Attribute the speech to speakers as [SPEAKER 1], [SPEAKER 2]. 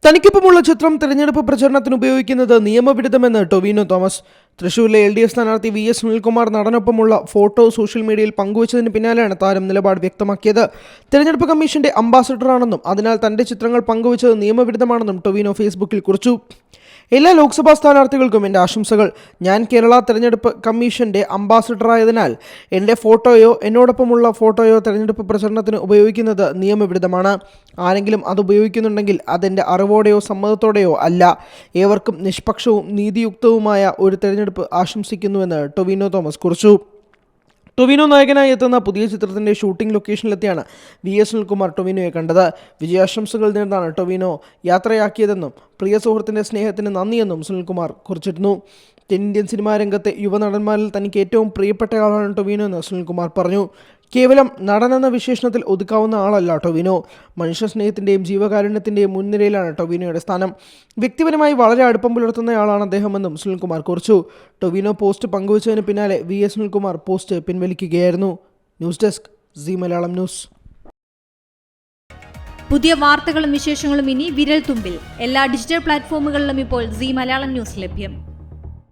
[SPEAKER 1] തനിക്കൊപ്പമുള്ള ചിത്രം തെരഞ്ഞെടുപ്പ് പ്രചരണത്തിന് ഉപയോഗിക്കുന്നത് നിയമവിരുദ്ധമെന്ന് ടൊവിനോ തോമസ്. തൃശൂരിലെ LDF സ്ഥാനാർത്ഥി VS സുനിൽകുമാർ നടനൊപ്പമുള്ള ഫോട്ടോ സോഷ്യൽ മീഡിയയിൽ പങ്കുവച്ചതിന് പിന്നാലെയാണ് താരം നിലപാട് വ്യക്തമാക്കിയത്. തെരഞ്ഞെടുപ്പ് കമ്മീഷന്റെ അംബാസഡറാണെന്നും അതിനാൽ തന്റെ ചിത്രങ്ങൾ പങ്കുവച്ചത് നിയമവിരുദ്ധമാണെന്നും ടൊവിനോ ഫേസ്ബുക്കിൽ കുറിച്ചു. എല്ലാ ലോക്സഭാ സ്ഥാനാർത്ഥികൾക്കും എൻ്റെ ആശംസകൾ. ഞാൻ കേരള തെരഞ്ഞെടുപ്പ് കമ്മീഷന്റെ അംബാസഡറായതിനാൽ എൻ്റെ ഫോട്ടോയോ എന്നോടൊപ്പമുള്ള ഫോട്ടോയോ തെരഞ്ഞെടുപ്പ് പ്രചരണത്തിന് ഉപയോഗിക്കുന്നത് നിയമവിരുദ്ധമാണ്. ആരെങ്കിലും അത് ഉപയോഗിക്കുന്നുണ്ടെങ്കിൽ അതെൻ്റെ അറിവോടെയോ സമ്മതത്തോടെയോ അല്ല. ഏവർക്കും നിഷ്പക്ഷവും നീതിയുക്തവുമായ ഒരു തെരഞ്ഞെടുപ്പ് ആശംസിക്കുന്നുവെന്ന് ടൊവിനോ തോമസ് കുറിച്ചു. ടൊവിനോ നായകനായി എത്തുന്ന പുതിയ ചിത്രത്തിൻ്റെ ഷൂട്ടിംഗ് ലൊക്കേഷനിലെത്തിയാണ് VS സുനിൽകുമാർ ടൊവിനോയെ കണ്ടത്. വിജയാശംസകൾ നേർന്നാണ് ടൊവിനോ യാത്രയാക്കിയതെന്നും പ്രിയ സുഹൃത്തിൻ്റെ സ്നേഹത്തിന് നന്ദിയെന്നും സുനിൽകുമാർ കുറിച്ചിരുന്നു. തെന്നിന്ത്യൻ സിനിമാ രംഗത്തെ യുവനടന്മാരിൽ തനിക്ക് ഏറ്റവും പ്രിയപ്പെട്ടയാളാണ് ടൊവിനോ എന്ന് സുനിൽകുമാർ പറഞ്ഞു. കേവലം നടനെന്ന വിശേഷണത്തിൽ ഒതുക്കാവുന്ന ആളല്ല ടൊവിനോ. മനുഷ്യസ്നേഹത്തിൻ്റെയും ജീവകാരുണ്യത്തിൻ്റെയും മുൻനിരയിലാണ് ടൊവിനോയുടെ സ്ഥാനം. വ്യക്തിപരമായി വളരെ അടുപ്പം പുലർത്തുന്നയാളാണ് അദ്ദേഹമെന്നും സുനിൽകുമാർ കുറിച്ചു. ടൊവിനോ പോസ്റ്റ് പങ്കുവച്ചതിന് പിന്നാലെ VS സുനിൽകുമാർ പോസ്റ്റ് പിൻവലിക്കുകയായിരുന്നു. News desk Zee Malayalam news.
[SPEAKER 2] പുതിയ വാർത്തകളും വിശേഷങ്ങളും ഇനി വിരൽ തുമ്പിൽ. എല്ലാ ഡിജിറ്റൽ പ്ലാറ്റ്ഫോമുകളിലും ഇപ്പോൾ സീ മലയാളം ന്യൂസ് ലഭ്യം.